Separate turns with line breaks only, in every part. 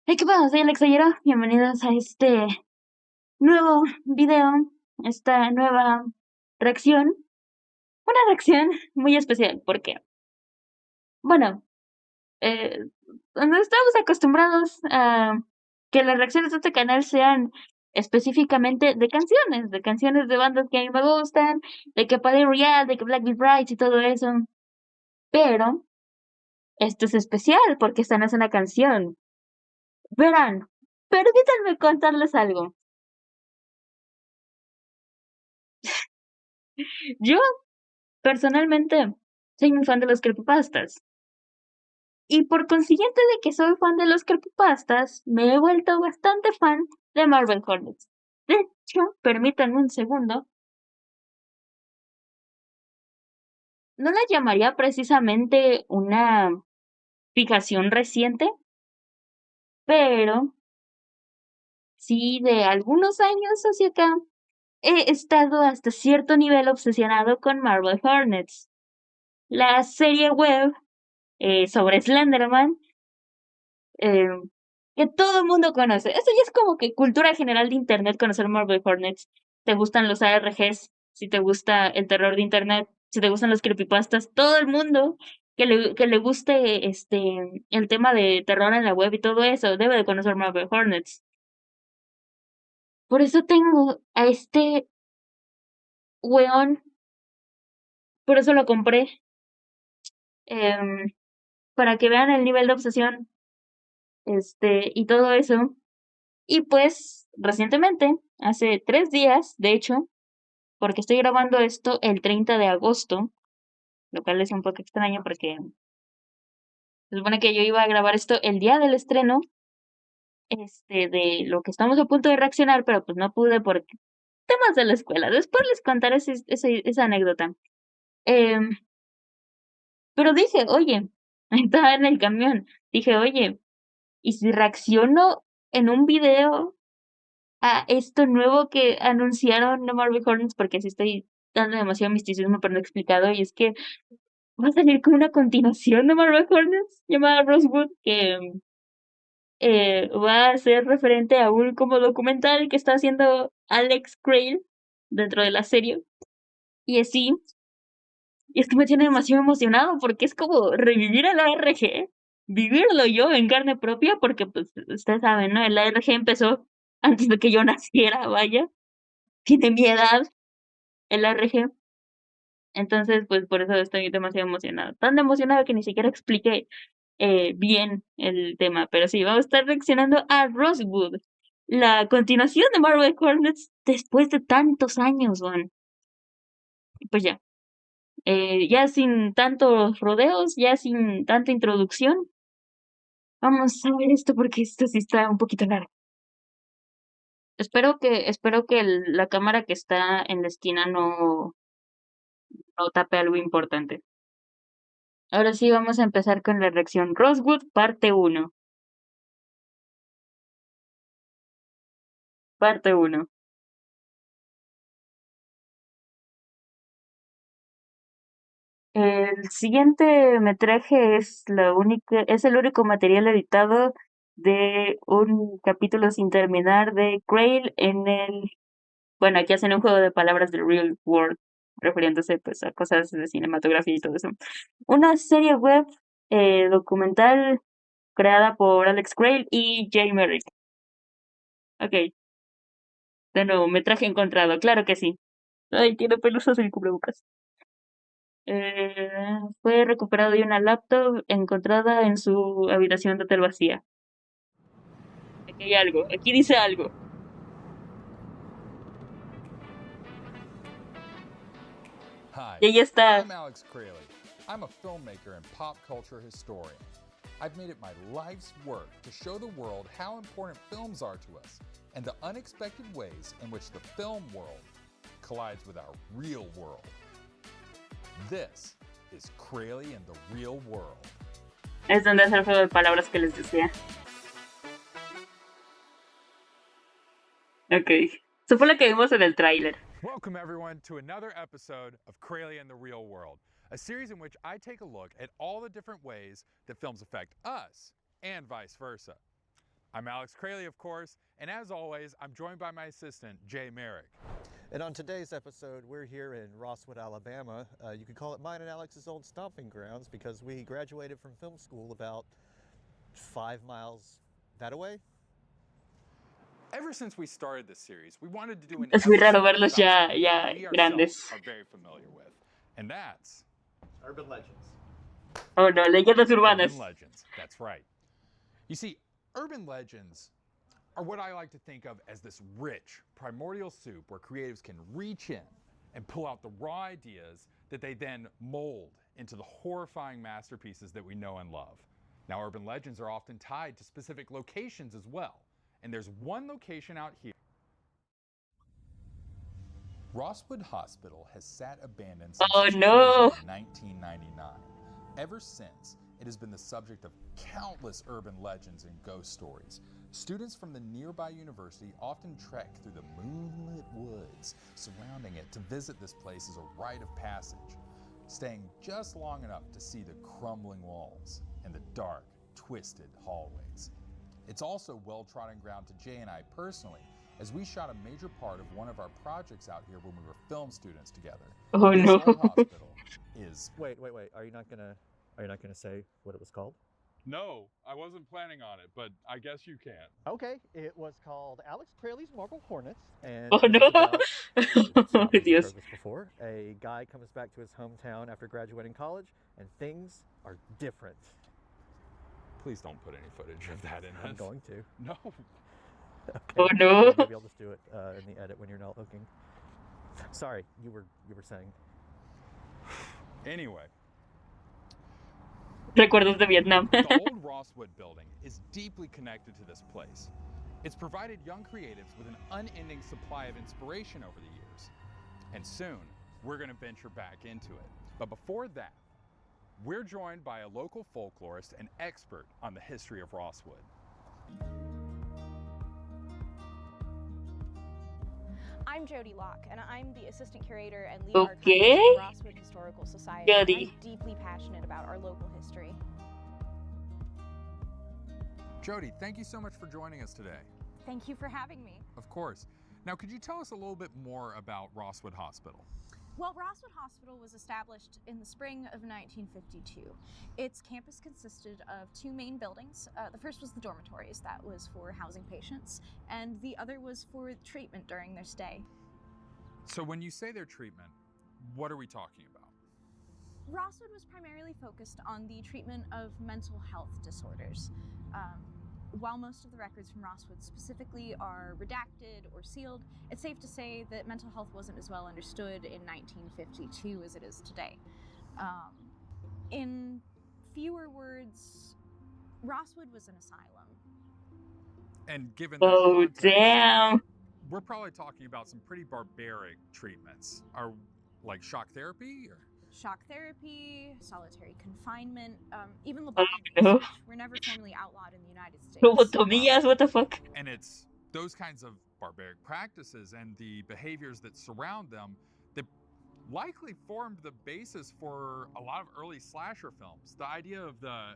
Hey, ¿qué pasa? Soy Alexa. Bienvenidos a este nuevo video, esta nueva reacción. Una reacción muy especial, porque, bueno, eh, no estamos acostumbrados a que las reacciones de este canal sean específicamente de canciones de bandas que a mí me gustan, de que Palais Royale, de que Black Veil Brides y todo eso. Pero esto es especial porque esta no es una canción. Verán, permítanme contarles algo. Yo Personalmente, soy muy fan de los creepypastas. Y por consiguiente de que soy fan de los creepypastas, me he vuelto bastante fan de Marvel Hornets. De hecho, permítanme un segundo, no la llamaría precisamente una fijación reciente, pero sí de algunos años hacia acá he estado hasta cierto nivel obsesionado con Marvel Hornets. La serie web sobre Slenderman eh, que todo el mundo conoce. Eso ya es como que cultura general de Internet conocer Marvel Hornets. Te gustan los ARGs, si te gusta el terror de Internet, si te gustan los creepypastas, todo el mundo que le guste el tema de terror en la web y todo eso debe de conocer Marvel Hornets. Por eso tengo a este weón, por eso lo compré, em, para que vean el nivel de obsesión, y todo eso. Y pues, recientemente, hace 3 días, de hecho, porque estoy grabando esto el 30 de agosto, lo cual es un poco extraño porque se supone que yo iba a grabar esto el día del estreno, de lo que estamos a punto de reaccionar, pero pues no pude por temas de la escuela. Después les contaré esa anécdota. Em, pero dije, oye, estaba en el camión, dije, oye, ¿y si reacciono en un video a esto nuevo que anunciaron de Marvel Hornets? Porque sí estoy dando demasiado misticismo, pero no he explicado, y es que va a salir como una continuación de Marvel Hornets llamada ROSSWOOD, que va a ser referente a un como documental que está haciendo Alex Crail dentro de la serie. Y así, y es que me tiene demasiado emocionado porque es como revivir el ARG, vivirlo yo en carne propia, porque pues ustedes saben, ¿no? El ARG empezó antes de que yo naciera, vaya, tiene mi edad el ARG. Entonces, pues por eso estoy demasiado emocionada. Tan emocionada que ni siquiera expliqué bien el tema. Pero sí, vamos a estar reaccionando a Rosewood, la continuación de Marvel Hornets después de tantos años, Juan. Pues ya, ya sin tantos rodeos, ya sin tanta introducción, vamos a ver esto porque esto sí está un poquito largo. Espero que la cámara que está en la esquina no tape algo importante. Ahora sí vamos a empezar con la reacción Rosewood, parte uno. Parte uno. El siguiente metraje es el único material editado de un capítulo sin terminar de Grail bueno, aquí hacen un juego de palabras del Real World, refiriéndose pues a cosas de cinematografía y todo eso. Una serie web documental creada por Alex Grail y Jay Merrick. Ok, de nuevo, metraje encontrado, claro que sí. Ay, tiene pelusas el cubrebocas. Fue recuperado de una laptop encontrada en su habitación de hotel vacía. Aquí hay algo, aquí dice algo.
Hi,
Y ahí está.
I'm Alex Crayley. I'm a filmmaker and pop culture historian. I've made it my life's work to show the world how important films are to us and the unexpected ways in which the film world collides with our real world. This is Crayley and the Real World.
Es donde hace el juego de palabras que les decía. Ok. Eso fue lo que vimos en el tráiler.
Welcome, everyone, to another episode of Crayley and the Real World, a series in which I take a look at all the different ways that films affect us and vice versa. I'm Alex Crayley, of course, and as always, I'm joined by my assistant, Jay Merrick.
And on today's episode, we're here in Rosswood, Alabama. You could call it mine and Alex's old stomping grounds because we graduated from film school about 5 miles that away.
Ever since we started this series, we wanted to do an
Es muy raro
episode
verlos
about
ya,
something
ya
that we
grandes.
ourselves are very familiar with, and that's
Urban legends.
Oh no, leyendas urbanas.
urban legends. That's right. You see, urban legends are what I like to think of as this rich, primordial soup where creatives can reach in and pull out the raw ideas that they then mold into the horrifying masterpieces that we know and love. Now, urban legends are often tied to specific locations as well, and there's one location out here. ROSSWOOD Hospital has sat abandoned since
Oh
its
no.
closing in 1999. Ever since, it has been the subject of countless urban legends and ghost stories. Students from the nearby university often trek through the moonlit woods surrounding it to visit this place as a rite of passage, staying just long enough to see the crumbling walls and the dark, twisted hallways. It's also well-trodden ground to Jay and I personally, as we shot a major part of one of our projects out here when we were film students together.
Oh
This
no.
old hospital is...
Wait. Are you not gonna say what it was called?
No, I wasn't planning on it, but I guess you can.
Okay, it was called Alex Crayley's Marble Hornets, and
Oh
it
no.
was about,
Oh
you've
Dios.
heard this before, a guy comes back to his hometown after graduating college, and things are different.
Please don't put any footage of that in
I'm
this.
going to.
No.
Okay.
Oh no.
Maybe I'll just do it in the edit when you're not looking. Sorry, you were saying.
Anyway,
Recuerdos de Vietnam.
the old ROSSWOOD building is deeply connected to this place. It's provided young creatives with an unending supply of inspiration over the years. And soon, we're going to venture back into it. But before that, we're joined by a local folklorist and expert on the history of ROSSWOOD.
I'm Jody Locke, and I'm the assistant curator and lead
Okay.
archivist at Rosswood Historical Society. And
Jody.
I'm deeply passionate about our local history.
Jody, thank you so much for joining us today.
Thank you for having me.
Of course. Now, could you tell us a little bit more about ROSSWOOD Hospital?
Well, Rosswood Hospital was established in the spring of 1952. Its campus consisted of two main buildings. The first was the dormitories, that was for housing patients, and the other was for treatment during their stay.
So when you say their treatment, what are we talking about?
Rosswood was primarily focused on the treatment of mental health disorders. While most of the records from Rosswood specifically are redacted or sealed, it's safe to say that mental health wasn't as well understood in 1952 as it is today. In fewer words, Rosswood was an asylum.
And given that
Oh
context,
damn.
we're probably talking about some pretty barbaric treatments. Are like shock therapy? Or?
Shock therapy, solitary confinement, even
Oh
lobotomies,
no.
which were never formally outlawed in the United States.
Lobotomías, what the fuck?
And it's those kinds of barbaric practices and the behaviors that surround them that likely formed the basis for a lot of early slasher films. The idea of the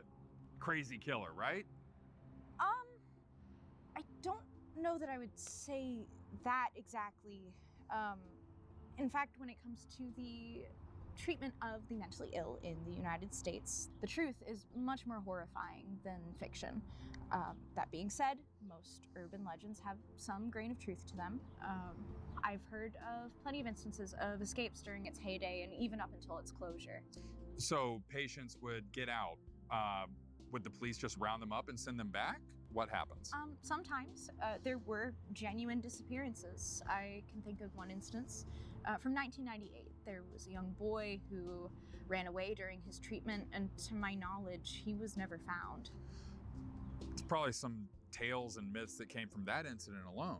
crazy killer, right?
I don't know that I would say that exactly. In fact, when it comes to the treatment of the mentally ill in the United States, the truth is much more horrifying than fiction. That being said, most urban legends have some grain of truth to them. I've heard of plenty of instances of escapes during its heyday and even up until its closure.
So patients would get out. Would the police just round them up and send them back? What happens?
Sometimes there were genuine disappearances. I can think of one instance from 1998. There was a young boy who ran away during his treatment, and to my knowledge, he was never found.
It's probably some tales and myths that came from that incident alone.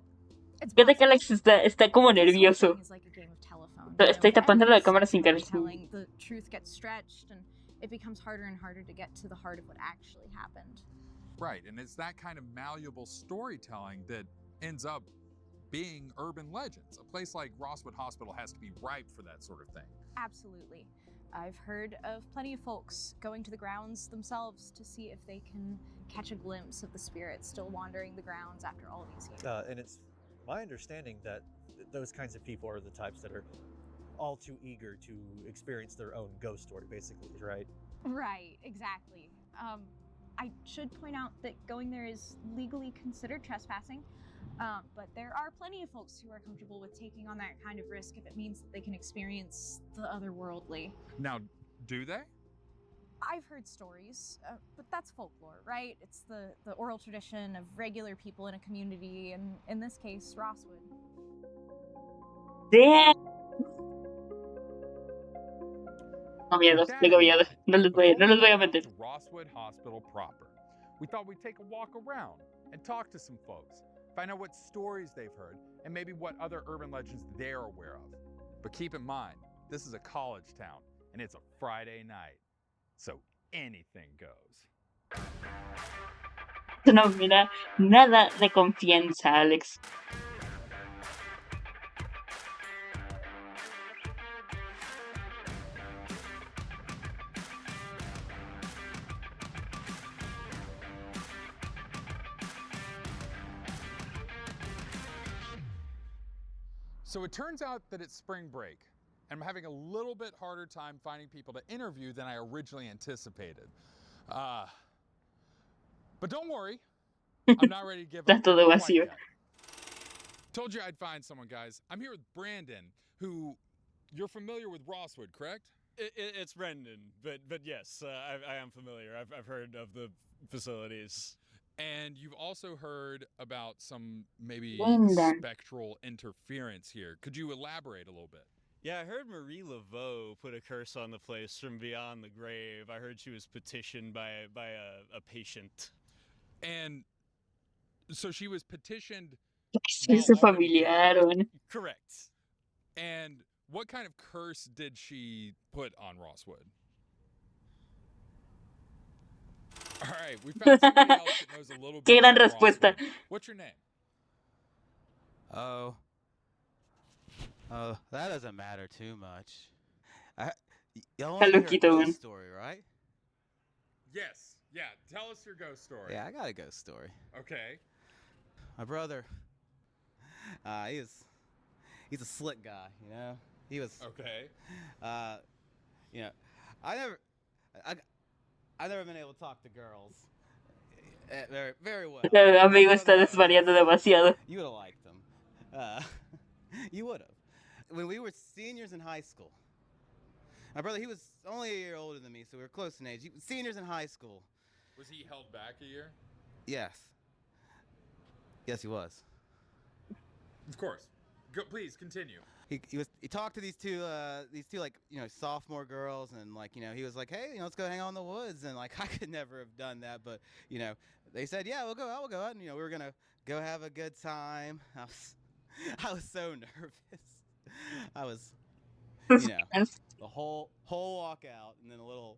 It's
Fíjate que
possible.
Alex está como
This whole
nervioso.
thing is like a game of telephone.
Estoy tapando la cámara sin querer.
Telling, the truth gets stretched, and it becomes harder and harder to get to the heart of what actually happened.
Right, and it's that kind of malleable storytelling that ends up being urban legends. A place like ROSSWOOD Hospital has to be ripe for that sort of thing.
Absolutely. I've heard of plenty of folks going to the grounds themselves to see if they can catch a glimpse of the spirits still wandering the grounds after all these years.
And it's my understanding that those kinds of people are the types that are all too eager to experience their own ghost story, basically, right?
Right, exactly. I should point out that going there is legally considered trespassing, but there are plenty of folks who are comfortable with taking on that kind of risk if it means that they can experience the otherworldly.
Now, do they?
I've heard stories, but that's folklore, right? It's the oral tradition of regular people in a community, and in this case, Rosswood.
Damn. No miedo,
With that
tengo
in
miedo.
mind,
No
before
no
we
los voy
head
a
out
meter.
to Rosswood Hospital proper, we thought we'd take a walk around and talk to some folks, find out what stories they've heard, and maybe what other urban legends they're aware of. But keep in mind, this is a college town, and it's a Friday night, so anything goes.
No mira nada de confianza, Alex.
So it turns out that it's spring break, and I'm having a little bit harder time finding people to interview than I originally anticipated. But don't worry, I'm not ready to give
Está
up
todo
quite
vacío.
yet. Told you I'd find someone, guys. I'm here with Brandon, who you're familiar with Rosswood, correct?
It's Brendan, but yes, I am familiar. I've heard of the facilities.
And you've also heard about some maybe
Brendan.
spectral interference here. Could you elaborate a little bit?
Yeah, I heard Marie Laveau put a curse on the place from beyond the grave. I heard she was petitioned by a patient.
And so she was petitioned
Sí,
while
se
already dead.
familiaron.
Correct.
And what kind of curse did she put on Rosswood? All right, we found somebody else that knows a little
Qué
bit
gran
about
respuesta.
Rosswood. What's your name?
Oh, that doesn't matter too much. Y'all want
Está
to hear a
loquito,
ghost
man.
story, right?
Yes. Yeah. Tell us your ghost story.
Yeah, I got a ghost story.
Okay.
My brother, he's a slick guy, you know. He was,
Okay.
you know, I've never been able to talk to girls very well.
El
My
amigo está
brother
desvariando
was.
demasiado.
You would have liked him. You would have. When we were seniors in high school, my brother, he was only a year older than me, so we were close in age. Seniors in high school.
Was he held back a year?
Yes. Yes, he was.
Of course. Please continue.
He talked to these two like, you know, sophomore girls, and like, you know, he was like, hey, you know, let's go hang out in the woods, and like I could never have done that, but you know, they said, yeah, we'll go out, and you know, we were gonna go have a good time. I was so nervous. I was, you know, the whole walk out, and then a little,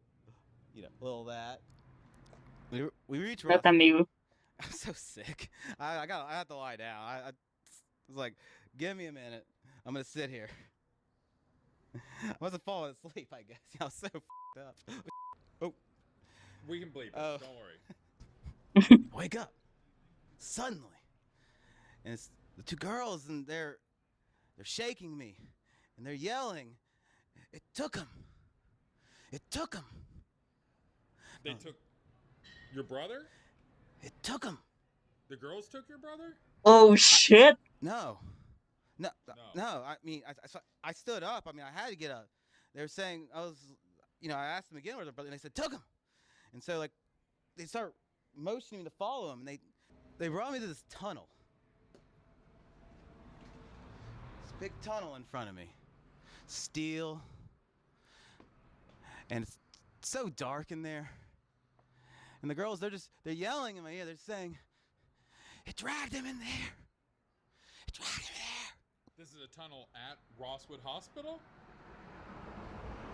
you know, little that. We reached
Not
Rosswood.
amigo.
I'm so sick. I had to lie down. I was like, give me a minute. I'm gonna sit here. I must have fallen asleep, I guess. I was so f***ed up. Oh.
We can bleep it.
Oh.
Don't worry.
Wake up. Suddenly. And it's the two girls, and they're shaking me. And they're yelling. It took them. It took them.
They took your brother?
It took them.
The girls took your brother?
Oh shit.
No. I mean, I stood up. I mean, I had to get up. They were saying, you know, I asked them again where their brother, and they said, took him. And so, like, they start motioning me to follow him, and they brought me to this tunnel. This big tunnel in front of me. Steel. And it's so dark in there. And the girls, they're yelling in my ear. They're saying, it dragged him in there. It dragged him in there.
This is a tunnel at Rosswood Hospital?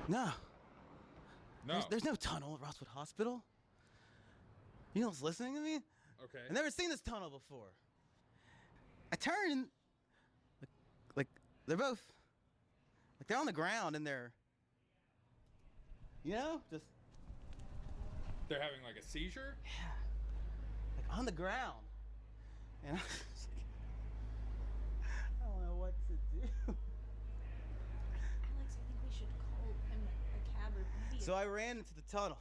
No.
No.
There's no tunnel at Rosswood Hospital. You know what's listening to me?
Okay.
I've never seen this tunnel before. I turn and like they're both like they're on the ground and they're, you know, just
They're having like a seizure?
yeah. on the ground. And I was like, I don't know what to do.
Alex, I think we should call him a cab or maybe.
So I ran into the tunnel.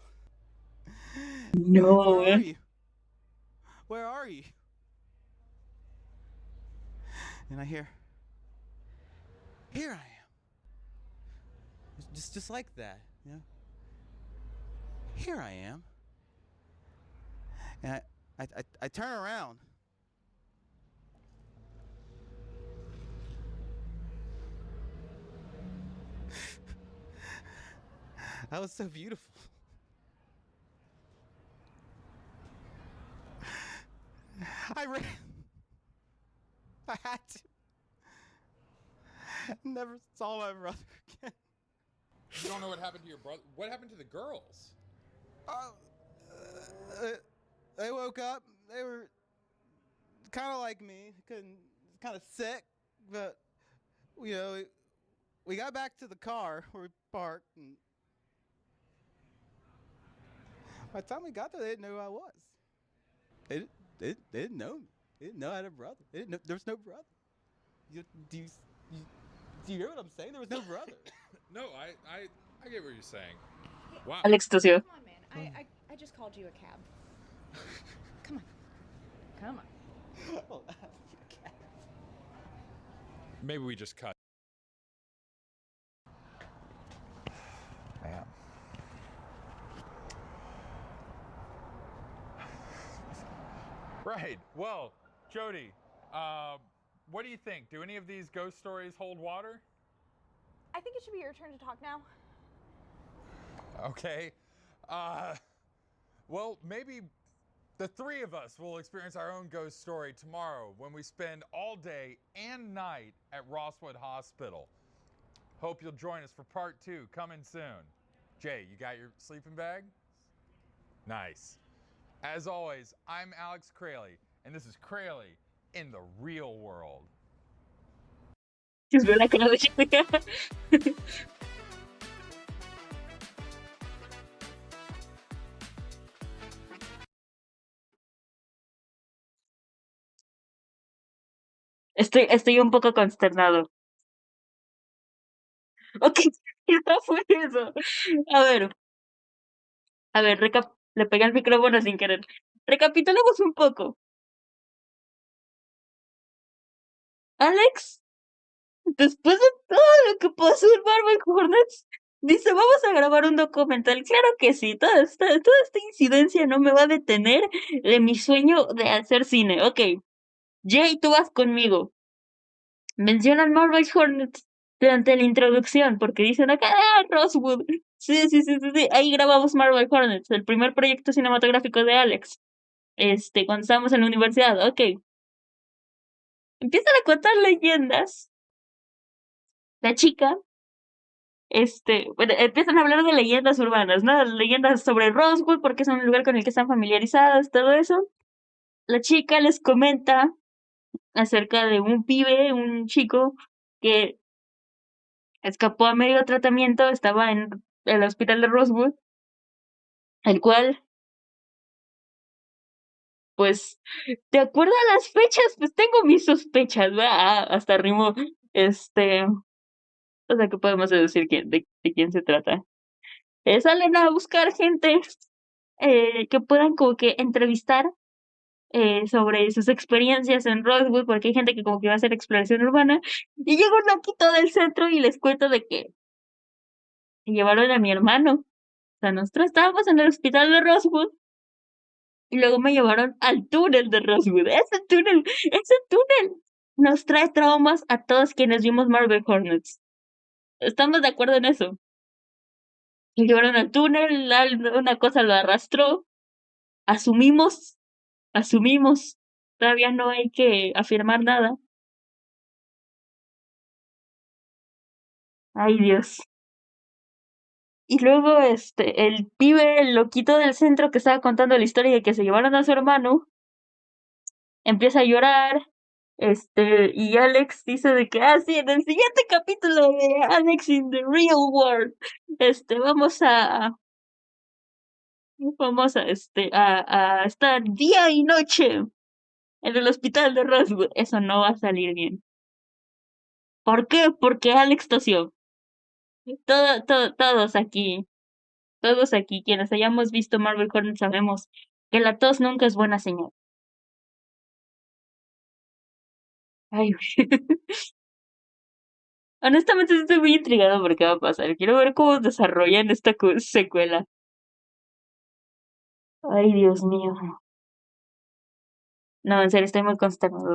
No.
Where are you? Where are you? And I hear, here I am. Just like that, you know. Here I am. And I turn around. That was so beautiful. I ran. I had to. Never saw my brother again.
You don't know what happened to your brother? What happened to the girls?
They woke up. They were kind of like me, kind of sick, but you know, we got back to the car where we parked, and by the time we got there, they didn't know who I was. They didn't know me. They didn't know I had a brother. They didn't know, there was no brother. Do you hear what I'm saying? There was no brother.
No, I get what you're saying. Wow.
Alex tosió.
Come on, man. I just called you a cab. Come on. Come on.
Oh,
Maybe we just cut.
Man.
Right. Well, Jody, what do you think? Do any of these ghost stories hold water?
I think it should be your turn to talk now.
Okay. Well, maybe the three of us will experience our own ghost story tomorrow when we spend all day and night at ROSSWOOD Hospital. Hope you'll join us for part 2 coming soon. Jay, you got your sleeping bag? Nice. As always, I'm Alex Crayley, and this is Crayley in the real world.
Veo la cara de Jessica. Estoy un poco consternado. Ok, ¿qué fue eso? A ver, le pegué el micrófono sin querer. Recapitulemos un poco. Alex, después de todo lo que pasó en Marvel Hornets, dice, vamos a grabar un documental. Claro que sí, toda esta incidencia no me va a detener de mi sueño de hacer cine. Ok, Jay, tú vas conmigo. Mencionan Marvel Hornets durante la introducción, porque dicen acá, Rosswood. Sí, sí, sí, sí, sí, ahí grabamos Marvel Hornets, el primer proyecto cinematográfico de Alex. Cuando estábamos en la universidad, ok. Empiezan a contar leyendas. La chica, bueno, empiezan a hablar de leyendas urbanas, ¿no? Leyendas sobre Rosswood, porque es un lugar con el que están familiarizadas, todo eso. La chica les comenta acerca de un pibe, un chico, que escapó a medio tratamiento, estaba en el hospital de Rosswood, el cual, pues, de acuerdo a las fechas, pues tengo mis sospechas, ¿verdad? Hasta rimó, o sea, ¿qué podemos decir de quién se trata? Salen a buscar gente que puedan como que entrevistar sobre sus experiencias en Rosewood, porque hay gente que como que va a hacer exploración urbana, y llega un loquito del centro y les cuento de que llevaron a mi hermano. O sea, nosotros estábamos en el hospital de Rosewood y luego me llevaron al túnel de Rosewood. Ese túnel nos trae traumas a todos quienes vimos Marvel Hornets. ¿Estamos de acuerdo en eso? Me llevaron al túnel, una cosa lo arrastró. Asumimos, asumimos. Todavía no hay que afirmar nada. Ay, Dios. Y luego, el pibe, el loquito del centro que estaba contando la historia de que se llevaron a su hermano, empieza a llorar, y Alex dice de que, sí, en el siguiente capítulo de Alex in the Real World, vamos Vamos a estar día y noche en el hospital de Roswood. Eso no va a salir bien. ¿Por qué? Porque Alex tosió. Todos aquí, quienes hayamos visto Marvel Hornet sabemos que la tos nunca es buena señal. Ay, honestamente sí estoy muy intrigado por qué va a pasar. Quiero ver cómo desarrollan esta secuela. Ay, Dios mío. No, en serio, estoy muy consternado.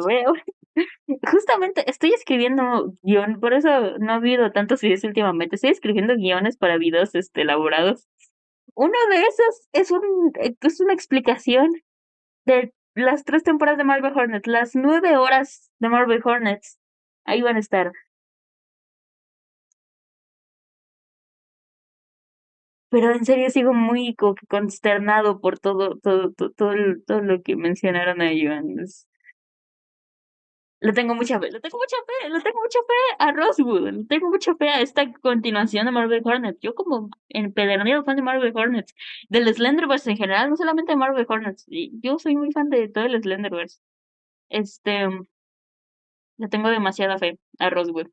Justamente estoy escribiendo guión, por eso no ha habido tantos videos últimamente. Estoy escribiendo guiones para videos elaborados. Uno de esos es una explicación de las 3 temporadas de Marvel Hornets, las 9 horas de Marvel Hornets. Ahí van a estar. Pero en serio sigo muy como que consternado por todo lo que mencionaron ahí. Le tengo mucha fe, le tengo mucha fe, le tengo mucha fe a Rosswood, le tengo mucha fe a esta continuación de Marvel Hornets. Yo como empedernido fan de Marvel Hornets, del Slenderverse en general, no solamente de Marvel Hornets. Yo soy muy fan de todo el Slenderverse. Este, le tengo demasiada fe a Rosswood.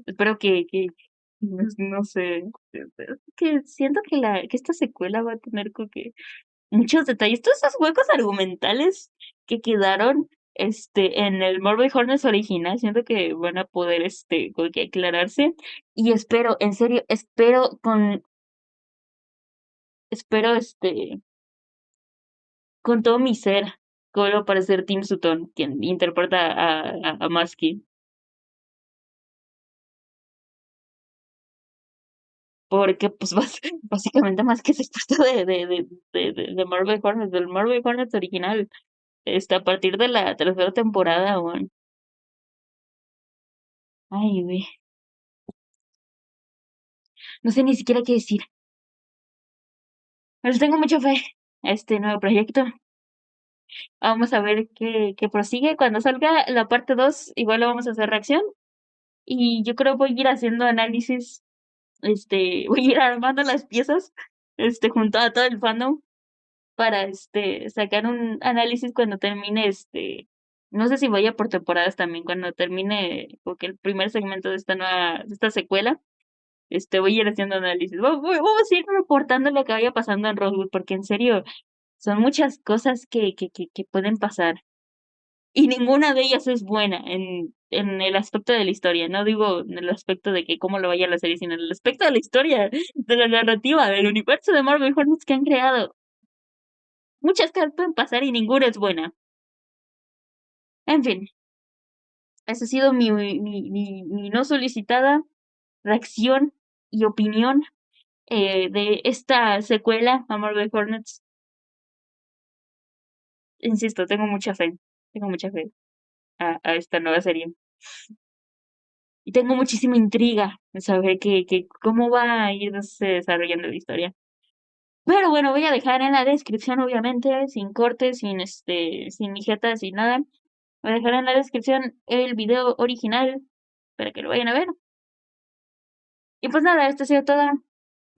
Espero no sé, que siento que esta secuela va a tener como que muchos detalles, todos esos huecos argumentales que quedaron en el Marvel Hornets original, siento que van a poder como que aclararse y espero, en serio, espero con todo mi ser que vuelva a aparecer Tim Sutton, quien interpreta a Musky, porque pues básicamente Musky es expuesto de Marvel Hornets, del Marvel Hornets original, a partir de la tercera temporada, bueno. Ay, güey. No sé ni siquiera qué decir. Pero tengo mucha fe a este nuevo proyecto. Vamos a ver qué prosigue. Cuando salga la parte 2 igual le vamos a hacer reacción. Y yo creo voy a ir haciendo análisis. Voy a ir armando las piezas, junto a todo el fandom, para sacar un análisis cuando termine no sé si vaya por temporadas también, cuando termine porque el primer segmento de de esta secuela. Voy a ir haciendo análisis. Vamos a ir reportando lo que vaya pasando en Rosewood, porque en serio, son muchas cosas que pueden pasar. Y ninguna de ellas es buena en el aspecto de la historia. No digo en el aspecto de que cómo lo vaya la serie, sino en el aspecto de la historia, de la narrativa, del universo de Marvel Hornets que han creado. Muchas cosas pueden pasar y ninguna es buena. En fin, esa ha sido mi no solicitada reacción y opinión de esta secuela a Marvel Hornets. Insisto, tengo mucha fe a esta nueva serie. Y tengo muchísima intriga de saber cómo va a irse desarrollando la historia. Pero bueno, voy a dejar en la descripción, obviamente, sin cortes, sin mijetas, sin nada. Voy a dejar en la descripción el video original para que lo vayan a ver. Y pues nada, esto ha sido todo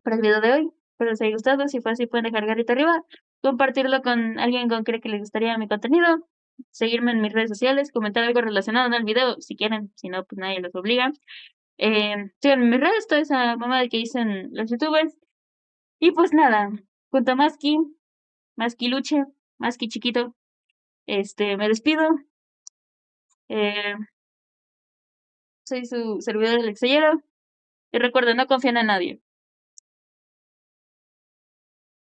para el video de hoy. Espero les haya gustado. Si fue así, pueden dejar garrita arriba, compartirlo con alguien con quien que les gustaría mi contenido, seguirme en mis redes sociales, comentar algo relacionado en el video, si quieren, si no, pues nadie los obliga. Síganme en mis redes, toda esa mamada que dicen los youtubers. Y pues nada, junto a Maski Luche, Maski Chiquito, me despido. Eh, Soy su servidor del extranjero. Y recuerden, no confíen en nadie.